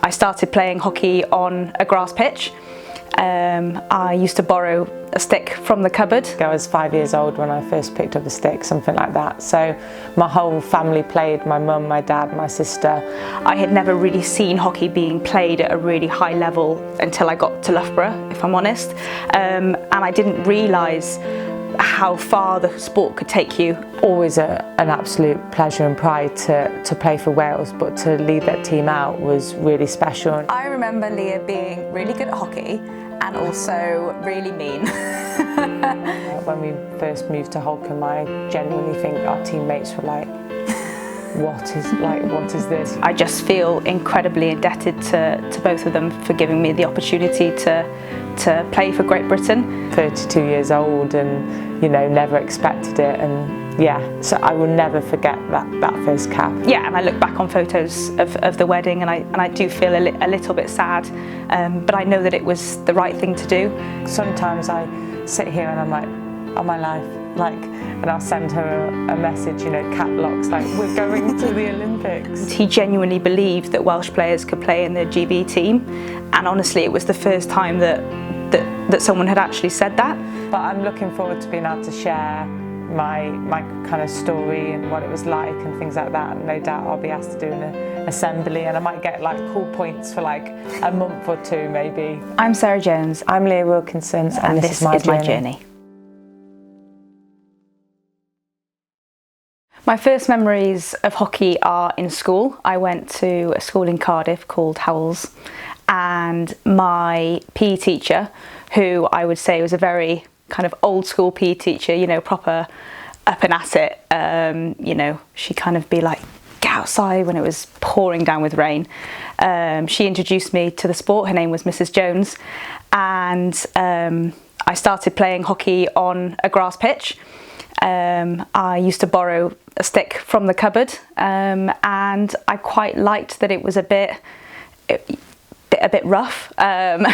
I started playing hockey on a grass pitch. I used to borrow a stick from the cupboard. I was 5 years old when I first picked up a stick, something like that. So my whole family played, my mum, my dad, my sister. I had never really seen hockey being played at a really high level until I got to Loughborough, if I'm honest. And I didn't realise how far the sport could take you. Always an absolute pleasure and pride to play for Wales, but to lead that team out was really special. I remember Leah being really good at hockey and also really mean. When we first moved to Holcombe, I genuinely think our teammates were like, what is this? I just feel incredibly indebted to both of them for giving me the opportunity to play for Great Britain. 32 years old and, you know, never expected it, and yeah, so I will never forget that first cap. Yeah, and I look back on photos of the wedding and I do feel a little bit sad, but I know that it was the right thing to do. Sometimes I sit here and I'm like, oh my life, and I'll send her a message, you know, cap locks, like, we're going to the Olympics. He genuinely believed that Welsh players could play in the GB team, and honestly it was the first time that someone had actually said that. But I'm looking forward to being able to share my kind of story and what it was like and things like that, and no doubt I'll be asked to do an assembly and I might get like cool points for like a month or two maybe. I'm Sarah Jones. I'm Leah Wilkinson and this is my journey. My first memories of hockey are in school. I went to a school in Cardiff called Howells, and my PE teacher, who I would say was a very kind of old school PE teacher, you know, proper up and at it, you know, she'd kind of be like, get outside when it was pouring down with rain. She introduced me to the sport. Her name was Mrs. Jones, and I started playing hockey on a grass pitch. I used to borrow a stick from the cupboard, and I quite liked that it was a bit rough, and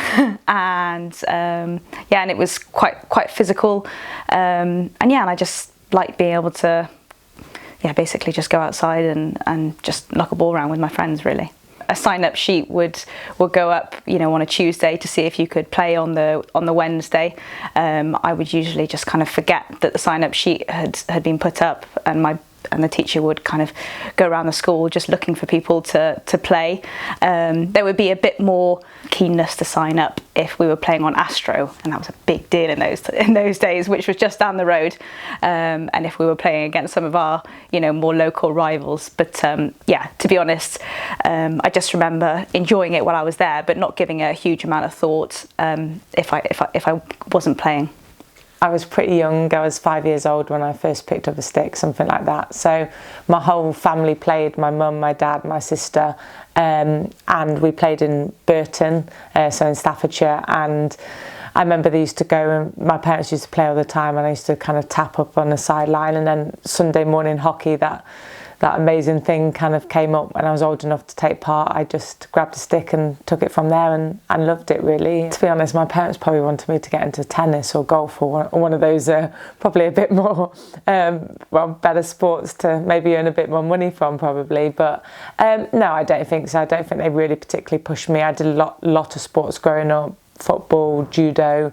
it was quite physical, and I just liked being able to basically just go outside and just knock a ball around with my friends, really. A sign-up sheet would go up, you know, on a Tuesday to see if you could play on the Wednesday. I would usually just kind of forget that the sign-up sheet had been put up, and the teacher would kind of go around the school just looking for people to play. There would be a bit more keenness to sign up if we were playing on Astro, and that was a big deal in those days, which was just down the road. And if we were playing against some of our, you know, more local rivals. But to be honest, I just remember enjoying it while I was there, but not giving it a huge amount of thought if I wasn't playing. I was pretty young. I was 5 years old when I first picked up a stick, something like that. So my whole family played, my mum, my dad, my sister, and we played in Burton, so in Staffordshire. And I remember they used to go, and my parents used to play all the time, and I used to kind of tap up on the sideline. And then Sunday morning hockey, that amazing thing kind of came up when I was old enough to take part. I just grabbed a stick and took it from there and loved it, really. To be honest, my parents probably wanted me to get into tennis or golf or one of those probably a bit more better sports to maybe earn a bit more money from, probably. But no, I don't think so. I don't think they really particularly pushed me. I did a lot of sports growing up: football, judo.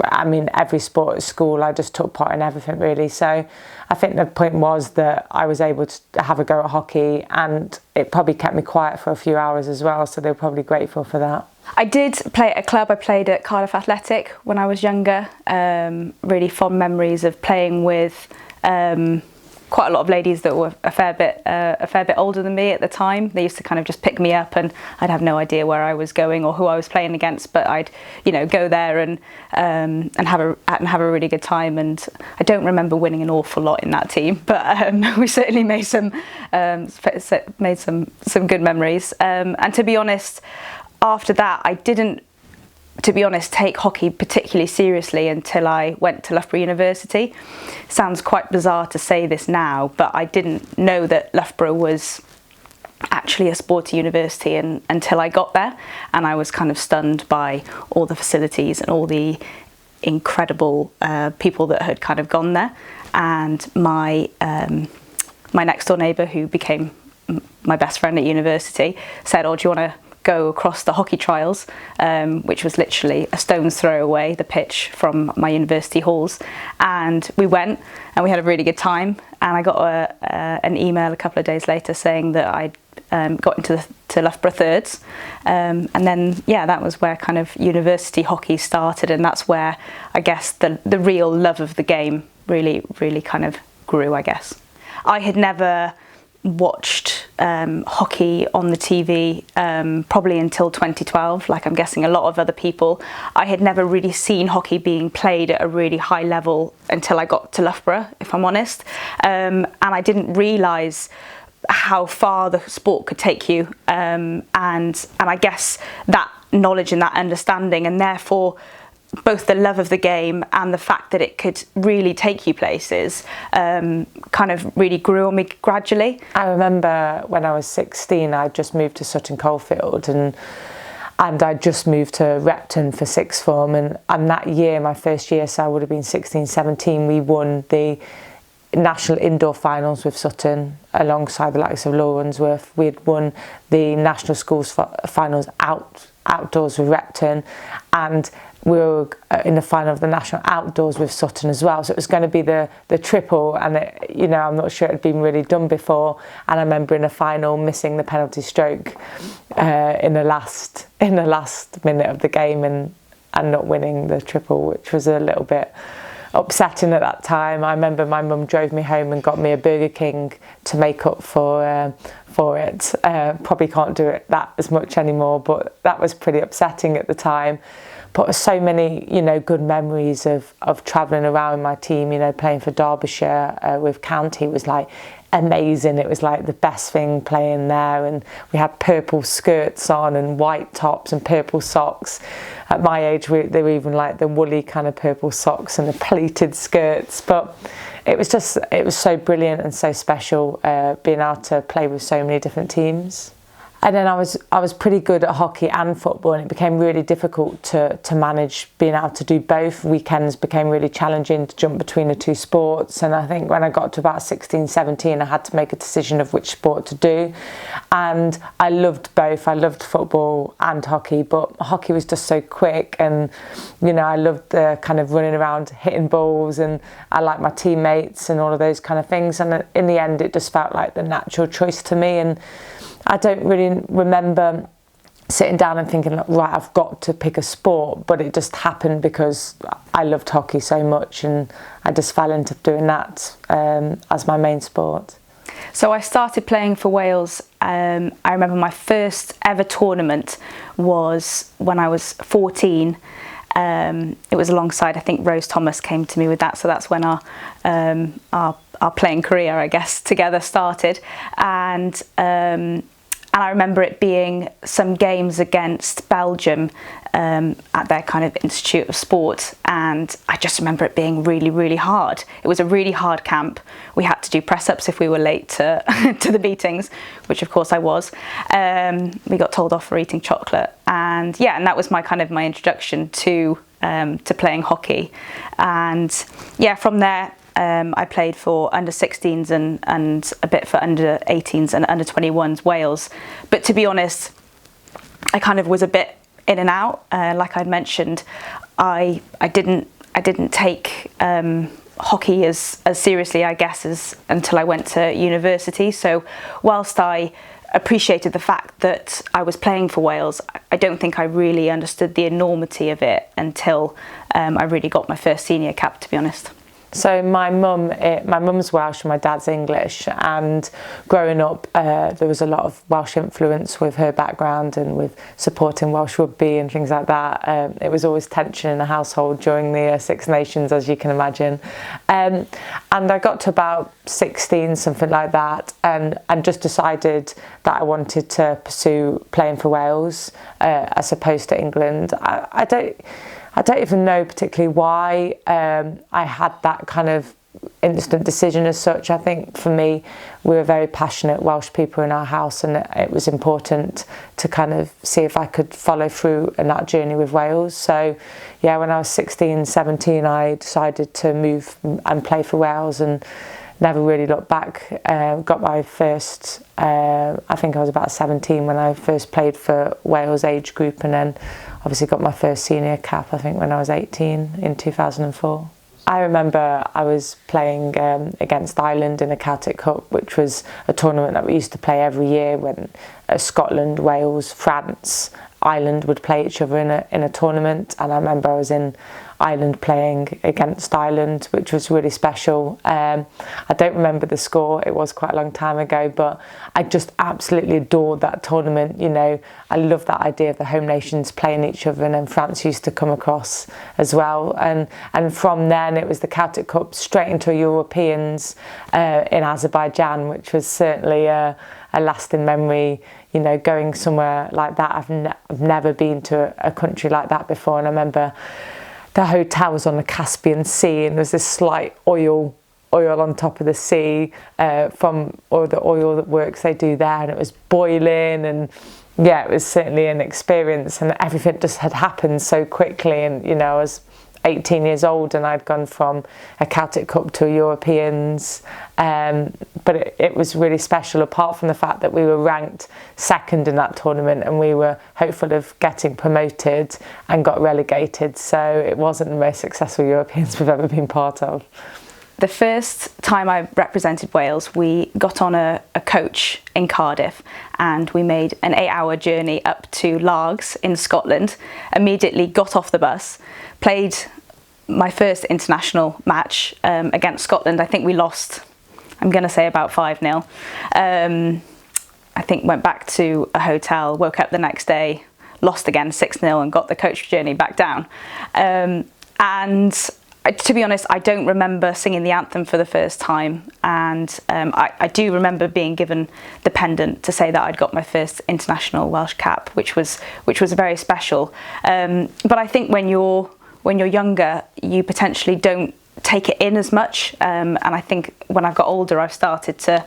I mean, every sport at school, I just took part in everything, really. So I think the point was that I was able to have a go at hockey, and it probably kept me quiet for a few hours as well, so they were probably grateful for that. I did play at a club. I played at Cardiff Athletic when I was younger. Really fond memories of playing with quite a lot of ladies that were a fair bit older than me at the time. They used to kind of just pick me up, and I'd have no idea where I was going or who I was playing against, but I'd, you know, go there and have a really good time. And I don't remember winning an awful lot in that team, but we certainly made some good memories. And to be honest, after that, I didn't, to be honest, take hockey particularly seriously until I went to Loughborough University. Sounds quite bizarre to say this now, but I didn't know that Loughborough was actually a sporty university until I got there, and I was kind of stunned by all the facilities and all the incredible people that had kind of gone there. And my next door neighbour, who became my best friend at university, said, "Oh, do you want to go across the hockey trials, which was literally a stone's throw away, the pitch from my university halls. And we went and we had a really good time. And I got an email a couple of days later saying that I'd got into to Loughborough thirds. And then, yeah, that was where kind of university hockey started. And that's where I guess the real love of the game really kind of grew, I guess. I had never watched hockey on the TV probably until 2012, like I'm guessing a lot of other people. I had never really seen hockey being played at a really high level until I got to Loughborough, if I'm honest. And I didn't realise how far the sport could take you. And I guess that knowledge and that understanding, and therefore both the love of the game and the fact that it could really take you places kind of really grew on me gradually. I remember when I was 16, I just moved to Sutton Coldfield and I just moved to Repton for sixth form, and that year, my first year, so I would have been 16, 17, we won the national indoor finals with Sutton alongside the likes of Law Unsworth. We had won the national schools finals outdoors with Repton, and we were in the final of the national outdoors with Sutton as well. So it was going to be the triple, and I'm not sure it had been really done before. And I remember in the final missing the penalty stroke in the last minute of the game and not winning the triple, which was a little bit upsetting at that time. I remember my mum drove me home and got me a Burger King to make up for it. Probably can't do it that as much anymore, but that was pretty upsetting at the time. But so many, good memories of travelling around with my team, playing for Derbyshire with County was like amazing. It was like the best thing playing there, and we had purple skirts on and white tops and purple socks. At my age, they were even like the woolly kind of purple socks and the pleated skirts. But it was so brilliant and so special being able to play with so many different teams. And then I was pretty good at hockey and football, and it became really difficult to manage being able to do both. Weekends became really challenging to jump between the two sports, and I think when I got to about 16, 17, I had to make a decision of which sport to do. And I loved both. I loved football and hockey, but hockey was just so quick, and I loved the kind of running around hitting balls, and I liked my teammates and all of those kind of things. And in the end, it just felt like the natural choice to me. And I don't really remember sitting down and thinking, right, I've got to pick a sport, but it just happened because I loved hockey so much, and I just fell into doing that as my main sport. So I started playing for Wales. I remember my first ever tournament was when I was 14. It was alongside, I think Rose Thomas came to me with that, so that's when our playing career, I guess, together started. And I remember it being some games against Belgium at their kind of Institute of Sport, and I just remember it being really, really hard. It was a really hard camp. We had to do press-ups if we were late to the meetings, which of course I was. We got told off for eating chocolate, and that was my introduction to playing hockey. And from there, I played for under 16s and a bit for under 18s and under 21s Wales. But to be honest, I kind of was a bit in and out. Like I'd mentioned, I didn't take hockey as seriously, I guess, until I went to university. So whilst I appreciated the fact that I was playing for Wales, I don't think I really understood the enormity of it until I really got my first senior cap, to be honest. So my mum's Welsh and my dad's English, and growing up there was a lot of Welsh influence with her background and with supporting Welsh rugby and things like that. It was always tension in the household during the Six Nations, as you can imagine. And I got to about 16, something like that, and just decided that I wanted to pursue playing for Wales as opposed to England. I don't even know particularly why I had that kind of instant decision as such. I think for me, we were very passionate Welsh people in our house, and it was important to kind of see if I could follow through in that journey with Wales. So when I was 16, 17, I decided to move and play for Wales, and never really looked back. Got my first, I think I was about 17 when I first played for Wales age group, and then obviously got my first senior cap, I think when I was 18 in 2004. I remember I was playing against Ireland in a Celtic Cup, which was a tournament that we used to play every year when Scotland, Wales, France, Ireland would play each other in a tournament. And I remember I was in Ireland playing against Ireland, which was really special. I don't remember the score, it was quite a long time ago, but I just absolutely adored that tournament. You know, I love that idea of the home nations playing each other, and then France used to come across as well. And from then it was the Celtic Cup straight into Europeans in Azerbaijan, which was certainly a lasting memory. You know, going somewhere like that, I've never been to a country like that before, and I remember the hotel was on the Caspian Sea, and there was this slight oil on top of the sea from all the oil works they do there, and it was boiling, and yeah, it was certainly an experience, and everything just had happened so quickly. And you know, I was 18 years old and I'd gone from a Celtic Cup to a Europeans, but it was really special, apart from the fact that we were ranked second in that tournament and we were hopeful of getting promoted and got relegated, so it wasn't the most successful Europeans we've ever been part of. The first time I represented Wales, we got on a coach in Cardiff and we made an 8-hour journey up to Largs in Scotland, immediately got off the bus, played my first international match against Scotland. I think we lost, I'm going to say about 5-0. I think went back to a hotel, woke up the next day, lost again 6-0 and got the coach journey back down. And to be honest, I don't remember singing the anthem for the first time, and I do remember being given the pendant to say that I'd got my first international Welsh cap, which was very special. But I think when you're younger, you potentially don't take it in as much, and I think when I've got older, I've started to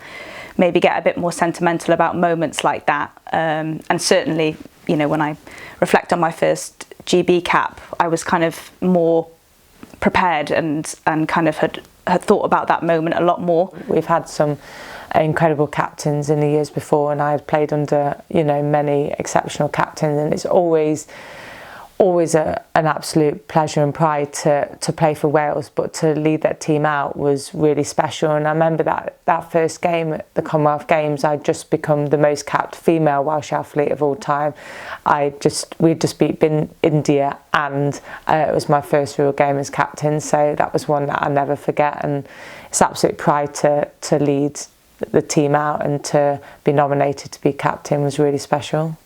maybe get a bit more sentimental about moments like that. And certainly, you know, when I reflect on my first GB cap, I was kind of more prepared and kind of had thought about that moment a lot more. We've had some incredible captains in the years before, and I had played under, you know, many exceptional captains, and it's always an absolute pleasure and pride to play for Wales, but to lead that team out was really special. And I remember that first game at the Commonwealth Games, I'd just become the most capped female Welsh athlete of all time. We'd just beat India, and it was my first real game as captain, so that was one that I'll never forget, and it's absolute pride to lead the team out, and to be nominated to be captain was really special.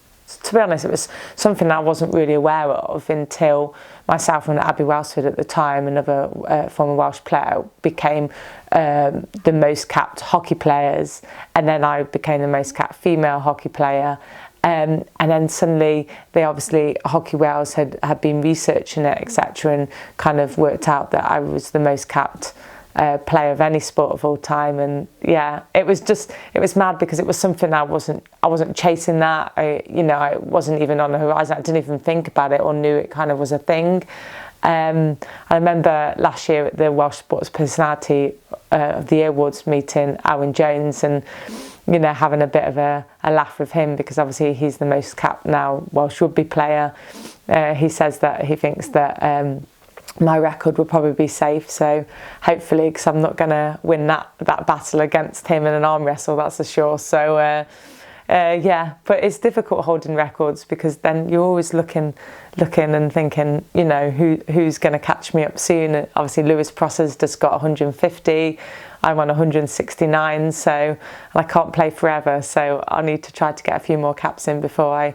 To be honest, it was something I wasn't really aware of until myself and Abby Welsford at the time, another former Welsh player, became the most capped hockey players, and then I became the most capped female hockey player. And then suddenly, Hockey Wales had been researching it, etc., and kind of worked out that I was the most capped player of any sport of all time. And yeah, it was mad, because it was something I wasn't chasing that. I wasn't even on the horizon. I didn't even think about it or knew it kind of was a thing. I remember last year at the Welsh Sports Personality of the Year Awards meeting, Owen Jones, and you know, having a bit of a laugh with him, because obviously he's the most capped now Welsh rugby player. He says that he thinks that my record will probably be safe, so hopefully, because I'm not going to win that battle against him in an arm wrestle, that's for sure. So yeah, but it's difficult holding records, because then you're always looking and thinking, you know, who's going to catch me up soon. Obviously Lewis Prosser's just got 150, I'm on 169, so I can't play forever, so I need to try to get a few more caps in before I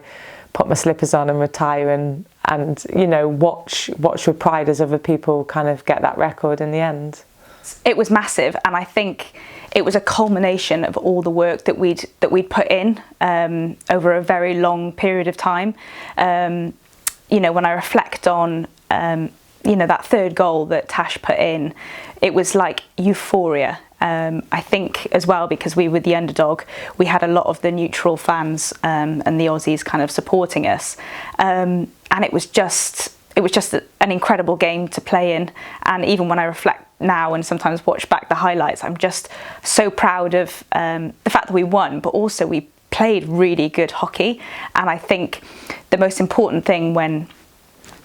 put my slippers on and retire, and you know, watch with pride as other people kind of get that record in the end. It was massive, and I think it was a culmination of all the work that we'd put in over a very long period of time. You know, when I reflect on you know, that third goal that Tash put in, it was like euphoria. I think as well, because we were the underdog, we had a lot of the neutral fans and the Aussies kind of supporting us, and it was just an incredible game to play in. And even when I reflect now and sometimes watch back the highlights, I'm just so proud of the fact that we won, but also we played really good hockey. And I think the most important thing when,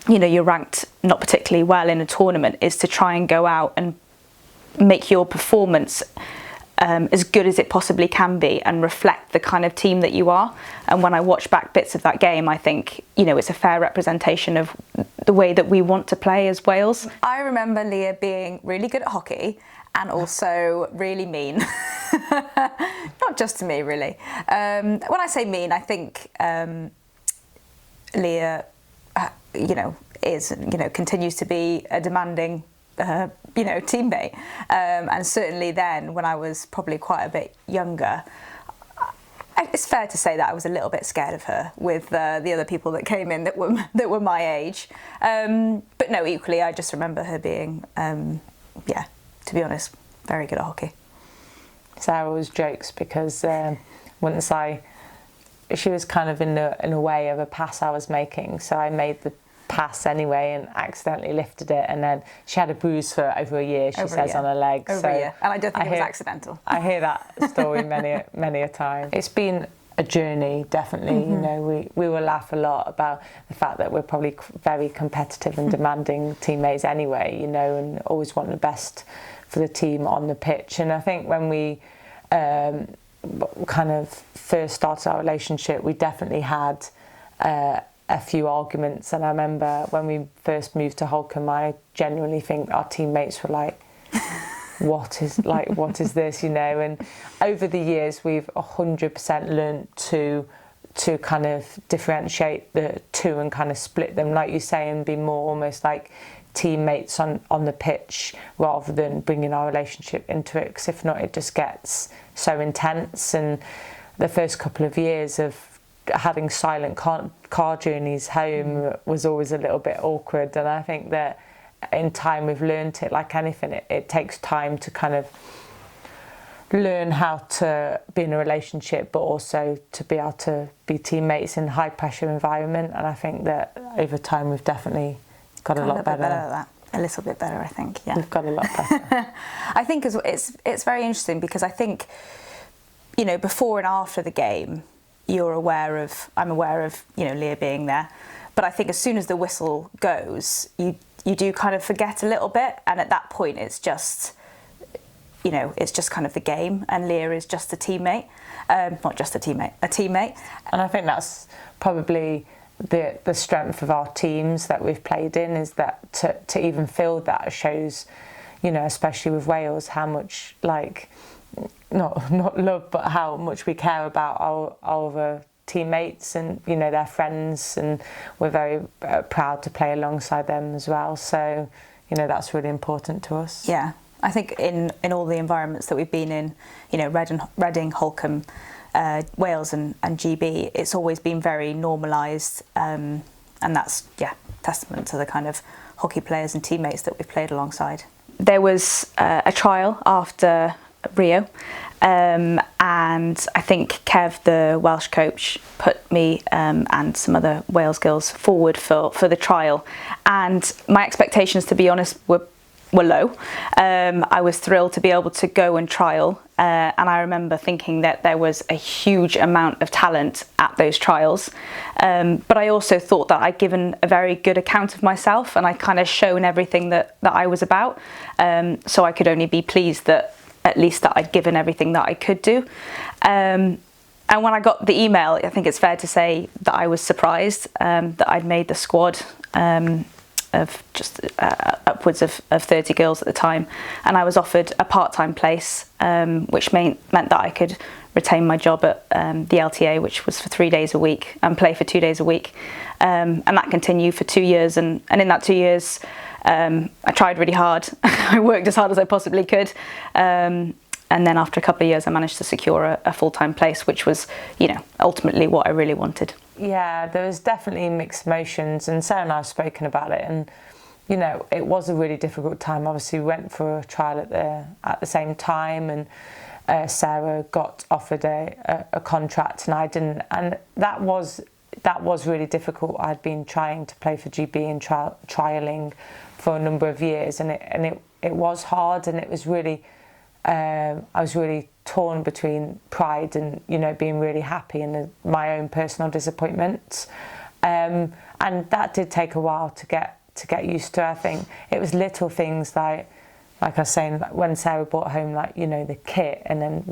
you know, you're ranked not particularly well in a tournament is to try and go out and make your performance as good as it possibly can be and reflect the kind of team that you are. And when I watch back bits of that game, I think, you know, it's a fair representation of the way that we want to play as Wales. I remember Leah being really good at hockey and also really mean. Not just to me, really. When I say mean, I think Leah, you know, continues to be a demanding teammate, and certainly then when I was probably quite a bit younger, it's fair to say that I was a little bit scared of her with the other people that came in that were my age, but no, equally I just remember her being to be honest, very good at hockey. Sarah always jokes because she was kind of in a way of a pass I was making, so I made the pass anyway and accidentally lifted it, and then she had a bruise for over a year, she says, on her leg. Over a year. And I don't think it was accidental. I hear that story many a time. It's been a journey, definitely. You know, we will laugh a lot about the fact that we're probably very competitive and demanding teammates anyway, you know, and always want the best for the team on the pitch. And I think when we kind of first started our relationship, we definitely had a few arguments, and I remember when we first moved to Holcombe, I genuinely think our teammates were like, what is this, you know? And over the years we've 100% learned to kind of differentiate the two and kind of split them, like you say, and be more almost like teammates on the pitch rather than bringing our relationship into it, because if not it just gets so intense. And the first couple of years of having silent car journeys home was always a little bit awkward, and I think that in time we've learned it. Like anything, it takes time to kind of learn how to be in a relationship, but also to be able to be teammates in a high pressure environment. And I think that over time we've definitely got a lot better at that. A little bit better, I think. Yeah, we've got a lot better. I think it's very interesting because I think, you know, before and after the game, I'm aware of, you know, Leah being there, but I think as soon as the whistle goes, you do kind of forget a little bit, and at that point it's just, you know, it's just kind of the game, and Leah is just a teammate, not just a teammate. And I think that's probably the strength of our teams that we've played in, is that to even feel that shows, you know, especially with Wales, how much, like, not love, but how much we care about our other teammates and, you know, their friends, and we're very proud to play alongside them as well. So, you know, that's really important to us. Yeah, I think in all the environments that we've been in, you know, Reading, Holcombe, Wales and GB, it's always been very normalised, and that's, yeah, testament to the kind of hockey players and teammates that we've played alongside. There was a trial after Rio, and I think Kev, the Welsh coach, put me and some other Wales girls forward for the trial, and my expectations, to be honest, were low. I was thrilled to be able to go and trial, and I remember thinking that there was a huge amount of talent at those trials, but I also thought that I'd given a very good account of myself, and I'd kind of shown everything that I was about, so I could only be pleased that at least that I'd given everything that I could do. And when I got the email, I think it's fair to say that I was surprised that I'd made the squad of just upwards of 30 girls at the time, and I was offered a part-time place, which meant that I could retain my job at the LTA, which was for 3 days a week, and play for 2 days a week, and that continued for 2 years, and in that 2 years I tried really hard. I worked as hard as I possibly could, and then after a couple of years I managed to secure a full-time place, which was, you know, ultimately what I really wanted. Yeah, there was definitely mixed emotions, and Sarah and I have spoken about it, and, you know, it was a really difficult time. Obviously we went for a trial at the same time, and Sarah got offered a contract and I didn't, and that was really difficult. I'd been trying to play for GB and trialling for a number of years, and it was hard, and it was really, I was really torn between pride and, you know, being really happy and my own personal disappointments. And that did take a while to get used to. I think it was little things like I was saying, like when Sarah brought home, like, you know, the kit, and then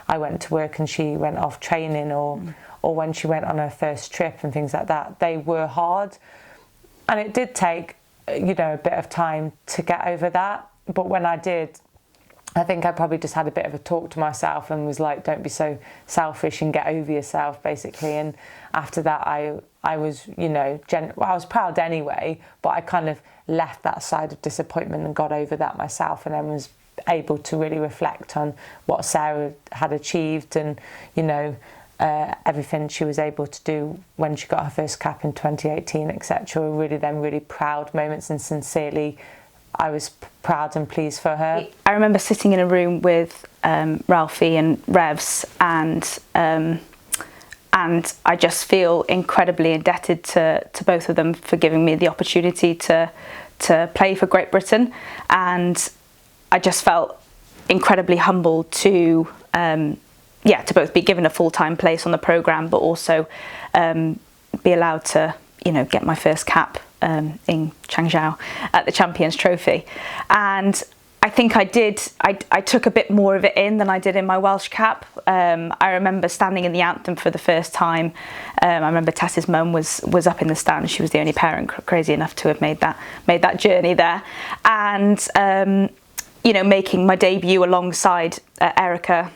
I went to work and she went off training, or when she went on her first trip and things like that. They were hard, and it did take, you know, a bit of time to get over that. But when I did, I think I probably just had a bit of a talk to myself and was like, don't be so selfish and get over yourself, basically. And after that, I was, you know, I was proud anyway, but I kind of left that side of disappointment and got over that myself, and then was able to really reflect on what Sarah had achieved, and, you know, everything she was able to do when she got her first cap in 2018, etc. were really proud moments, and sincerely I was proud and pleased for her. I remember sitting in a room with Ralphie and Revs, and I just feel incredibly indebted to both of them for giving me the opportunity to play for Great Britain, and I just felt incredibly humbled to both be given a full-time place on the programme, but also be allowed to, you know, get my first cap in Changzhou at the Champions Trophy. And I think I took a bit more of it in than I did in my Welsh cap. I remember standing in the anthem for the first time. I remember Tess's mum was up in the stand. She was the only parent crazy enough to have made that journey there. And you know, making my debut alongside Erica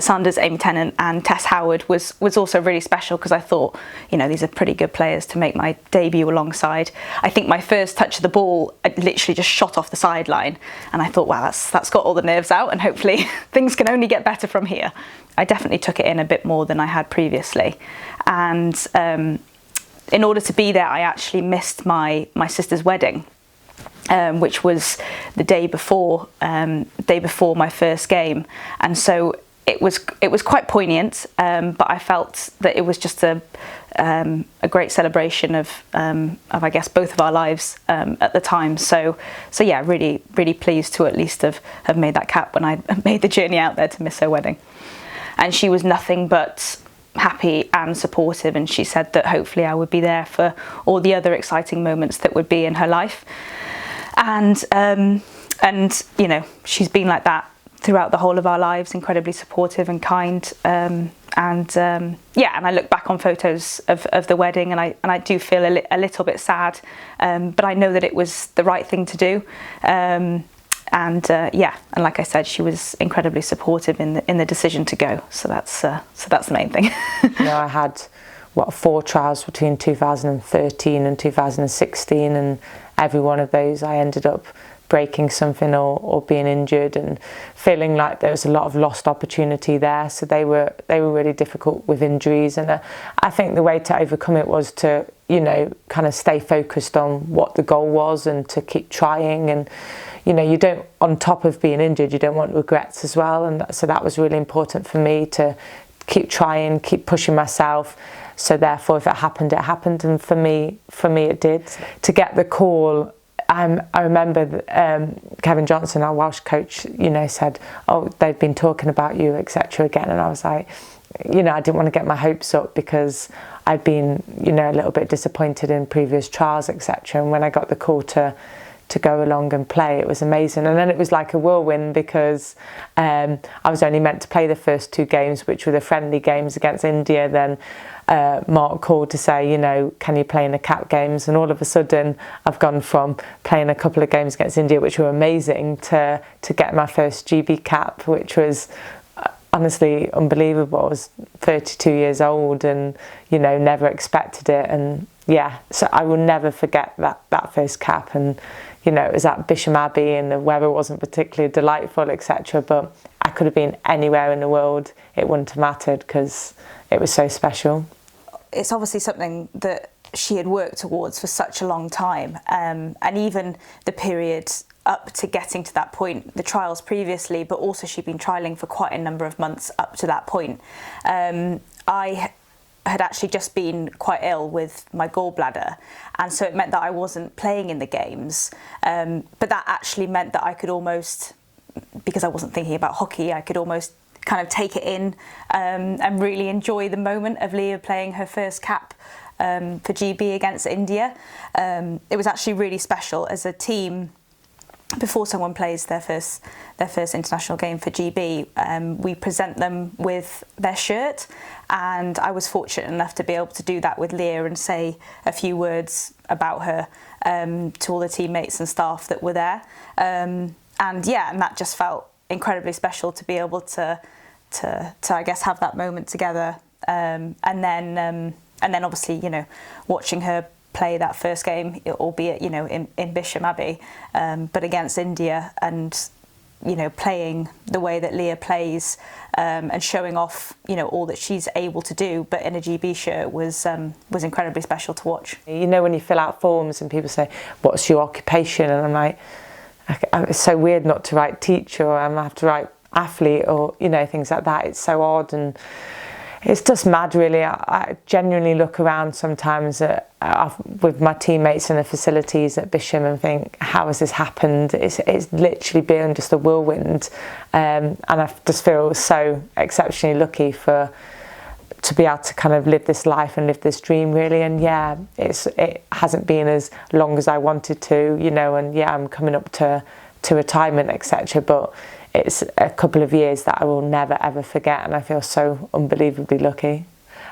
Sanders, Amy Tennant and Tess Howard was also really special, because I thought, you know, these are pretty good players to make my debut alongside. I think my first touch of the ball, I literally just shot off the sideline, and I thought, wow, that's got all the nerves out, and hopefully things can only get better from here. I definitely took it in a bit more than I had previously, and in order to be there, I actually missed my sister's wedding, which was the day before my first game, and so it was quite poignant, but I felt that it was just a great celebration of I guess both of our lives at the time. So yeah, really pleased to at least have made that cap when I made the journey out there to miss her wedding. And she was nothing but happy and supportive, and she said that hopefully I would be there for all the other exciting moments that would be in her life. And you know, she's been like that throughout the whole of our lives, incredibly supportive and kind, and I look back on photos of the wedding, and I do feel a little bit sad, but I know that it was the right thing to do, and like I said, she was incredibly supportive in the decision to go, so that's the main thing. You know, I had 4 trials between 2013 and 2016, and every one of those I ended up breaking something or being injured, and feeling like there was a lot of lost opportunity there. So they were really difficult with injuries, and I think the way to overcome it was to, you know, kind of stay focused on what the goal was and to keep trying. And, you know, you don't, on top of being injured, you don't want regrets as well, and so that was really important for me, to keep trying, keep pushing myself. So therefore, if it happened, and for me it did. To get the call, I remember Kevin Johnson, our Welsh coach, you know, said, oh, they've been talking about you, etc. again. And I was like, you know, I didn't want to get my hopes up, because I'd been, you know, a little bit disappointed in previous trials, etc. And when I got the call to go along and play, it was amazing. And then it was like a whirlwind, because I was only meant to play the first 2 games, which were the friendly games against India. Then Mark called to say, you know, can you play in the cap games? And all of a sudden I've gone from playing a couple of games against India, which were amazing, to get my first GB cap, which was honestly unbelievable. I was 32 years old and, you know, never expected it. And yeah, so I will never forget that first cap. And, you know, it was at Bisham Abbey and the weather wasn't particularly delightful, etc. But I could have been anywhere in the world. It wouldn't have mattered, because it was so special. It's obviously something that she had worked towards for such a long time, and even the period up to getting to that point, the trials previously, but also she'd been trialling for quite a number of months up to that point. I had actually just been quite ill with my gallbladder, and so it meant that I wasn't playing in the games, but that actually meant that I could almost, because I wasn't thinking about hockey, I could almost kind of take it in and really enjoy the moment of Leah playing her first cap for GB against India. It was actually really special as a team. Before someone plays their first international game for GB, we present them with their shirt, and I was fortunate enough to be able to do that with Leah and say a few words about her to all the teammates and staff that were there, and that just felt incredibly special to be able to I guess have that moment together, and then obviously, you know, watching her play that first game, albeit, you know, in Bisham Abbey, but against India, and, you know, playing the way that Leah plays, and showing off, you know, all that she's able to do, but in a GB shirt was incredibly special to watch. You know, when you fill out forms and people say, "What's your occupation?" and I'm like, it's so weird not to write teacher, or I have to write athlete, or, you know, things like that. It's so odd, and it's just mad, really. I genuinely look around sometimes with my teammates in the facilities at Bisham and think, how has this happened? It's literally been just a whirlwind, and I just feel so exceptionally lucky to be able to kind of live this life and live this dream, really. And yeah, it hasn't been as long as I wanted to, you know, and yeah, I'm coming up to retirement, etc. But it's a couple of years that I will never ever forget, and I feel so unbelievably lucky.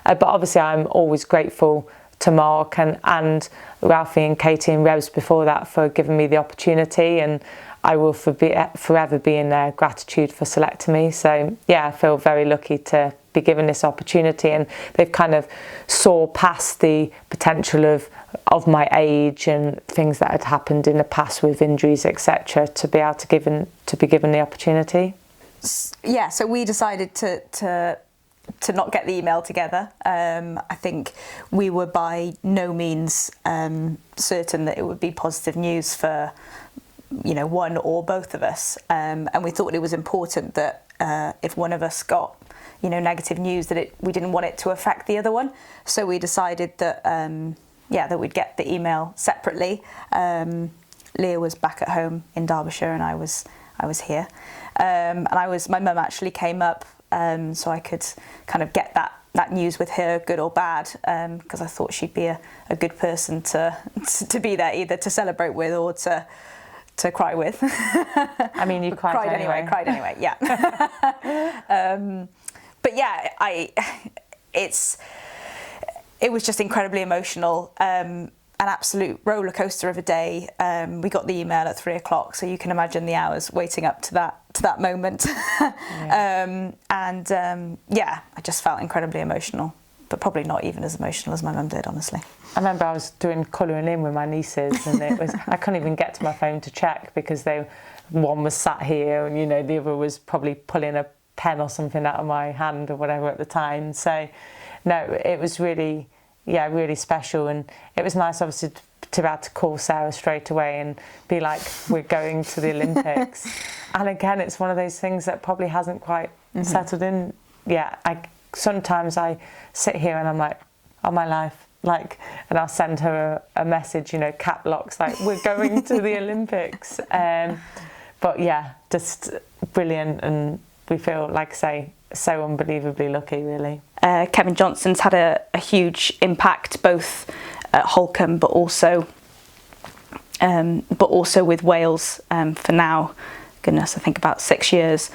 But obviously I'm always grateful to Mark and Ralphie and Katie and Revs before that for giving me the opportunity, and I will forever be in their gratitude for selecting me. So yeah, I feel very lucky to be given this opportunity, and they've kind of saw past the potential of my age and things that had happened in the past with injuries, etc., to be able to be given the opportunity. Yeah, so we decided to not get the email together. I think we were by no means certain that it would be positive news for, you know, one or both of us, and we thought it was important that if one of us got, you know, negative news, that we didn't want it to affect the other one. So we decided that that we'd get the email separately. Leah was back at home in Derbyshire, and I was here, and my mum actually came up, so I could kind of get that news with her, good or bad, because I thought she'd be a good person to be there, either to celebrate with or to cry with. I mean, you cried anyway. Cried anyway, yeah. But yeah, it was just incredibly emotional, an absolute roller coaster of a day. We got the email at 3 o'clock, so you can imagine the hours waiting up to that moment. Yeah. I just felt incredibly emotional, but probably not even as emotional as my mum did, honestly. I remember I was doing colouring in with my nieces, and I couldn't even get to my phone to check because one was sat here, and, you know, the other was probably pulling a pen or something out of my hand or whatever at the time. So no, it was really special, and it was nice, obviously, to be able to call Sarah straight away and be like, we're going to the Olympics. And again, it's one of those things that probably hasn't quite settled in yet. Sometimes I sit here and I'm like, oh my life, like, and I'll send her a message, you know, cap locks, like, we're going to the Olympics. But yeah, just brilliant, and we feel, like I say, so unbelievably lucky, really. Kevin Johnston's had a huge impact, both at Holcombe, but also with Wales for now, goodness, I think about 6 years.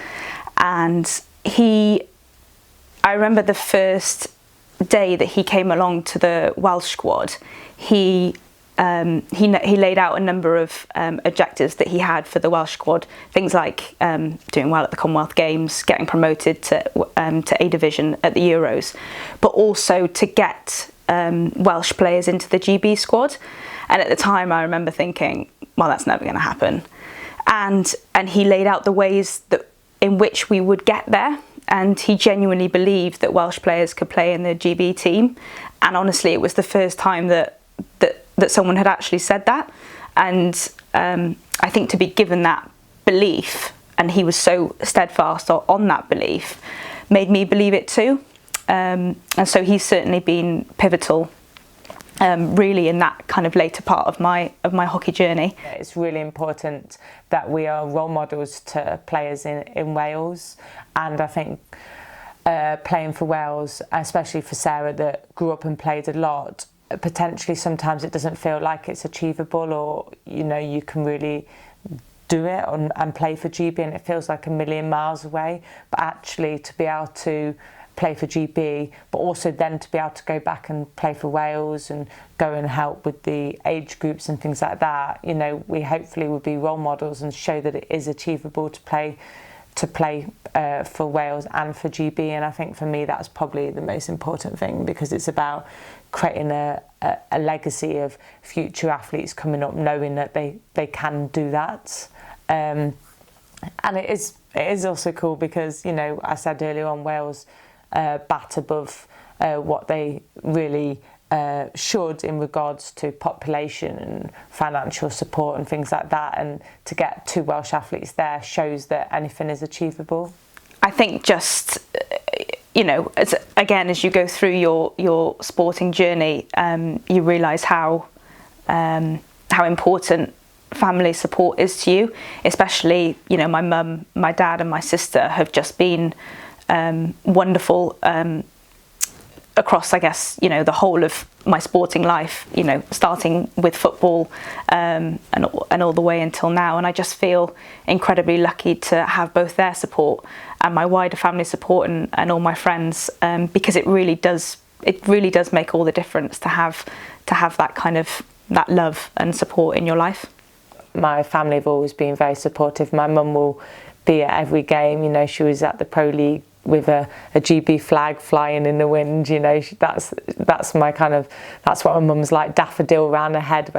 And I remember the first day that he came along to the Welsh squad, he laid out a number of objectives that he had for the Welsh squad, things like doing well at the Commonwealth Games, getting promoted to A Division at the Euros, but also to get Welsh players into the GB squad. And at the time I remember thinking, well, that's never going to happen. And he laid out the ways in which we would get there, and he genuinely believed that Welsh players could play in the GB team. And honestly, it was the first time that someone had actually said that, and I think to be given that belief, and he was so steadfast on that belief, made me believe it too. And so he's certainly been pivotal, really, in that kind of later part of my hockey journey. It's really important that we are role models to players in Wales, and I think playing for Wales, especially for Sarah that grew up and played a lot, potentially sometimes it doesn't feel like it's achievable, or you can really do it and play for GB and it feels like a million miles away, but actually to be able to play for GB, but also then to be able to go back and play for Wales and go and help with the age groups and things like that, we hopefully will be role models and show that it is achievable to play for Wales and for GB. And I think for me that's probably the most important thing, because it's about creating a legacy of future athletes coming up knowing that they can do that. And it is also cool because I said earlier on, Wales bat above what they really should in regards to population and financial support and things like that, and to get 2 Welsh athletes there shows that anything is achievable. I think just as you go through your sporting journey, you realise how important family support is to you, especially my mum, my dad and my sister have just been wonderful across, I guess, the whole of my sporting life, starting with football and all the way until now. And I just feel incredibly lucky to have both their support and my wider family support and all my friends, because it really does make all the difference to have that kind of that love and support in your life. My family have always been very supportive. My mum will be at every game. She was at the Pro League with a GB flag flying in the wind. That's what my mum's like. Daffodil around her head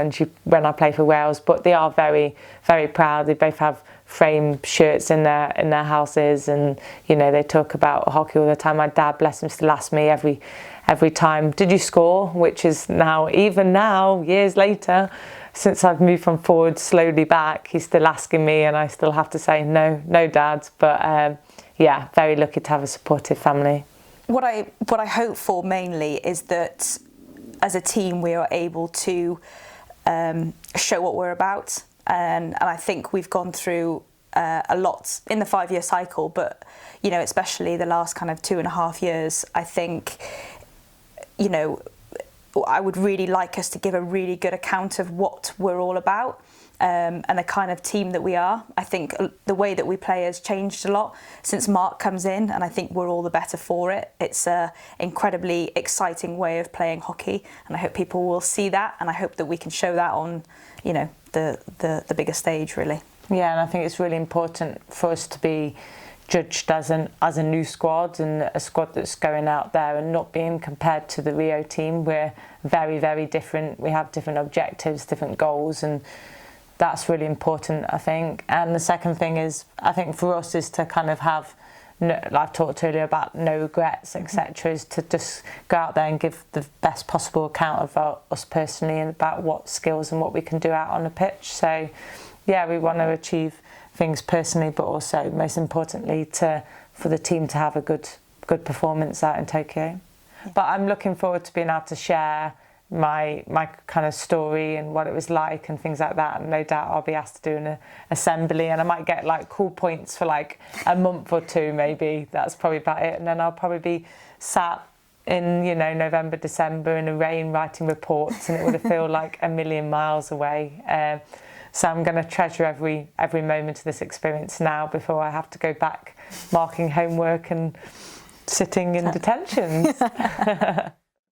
when I play for Wales. But they are very, very proud. They both have frame shirts in their houses, and they talk about hockey all the time. My dad, bless him, still asks me every time, "Did you score?" Which is even now, years later, since I've moved from forward slowly back, he's still asking me, and I still have to say no, Dad. But very lucky to have a supportive family. What I hope for mainly is that as a team we are able to show what we're about, and I think we've gone through a lot in the 5-year cycle, but especially the last kind of 2.5 years, I think I would really like us to give a really good account of what we're all about, and the kind of team that we are. I think the way that we play has changed a lot since Mark comes in, and I think we're all the better for it. It's an incredibly exciting way of playing hockey, and I hope people will see that, and I hope that we can show that on the bigger stage, really. Yeah, and I think it's really important for us to be judged as a new squad, and a squad that's going out there and not being compared to the Rio team. We're very, very different. We have different objectives, different goals, and that's really important, I think. And the second thing is, I think for us, is to kind of have, I've talked earlier about no regrets, etc., is to just go out there and give the best possible account of us personally and about what skills and what we can do out on the pitch. So yeah, we want to achieve things personally, but also most importantly for the team to have a good performance out in Tokyo. Yeah. But I'm looking forward to being able to share my kind of story and what it was like and things like that, and no doubt I'll be asked to do an assembly, and I might get cool points for a month or 2 maybe. That's probably about it, and then I'll probably be sat in November, December in the rain writing reports, and it would feel like a million miles away. So I'm going to treasure every moment of this experience now before I have to go back marking homework and sitting in detentions.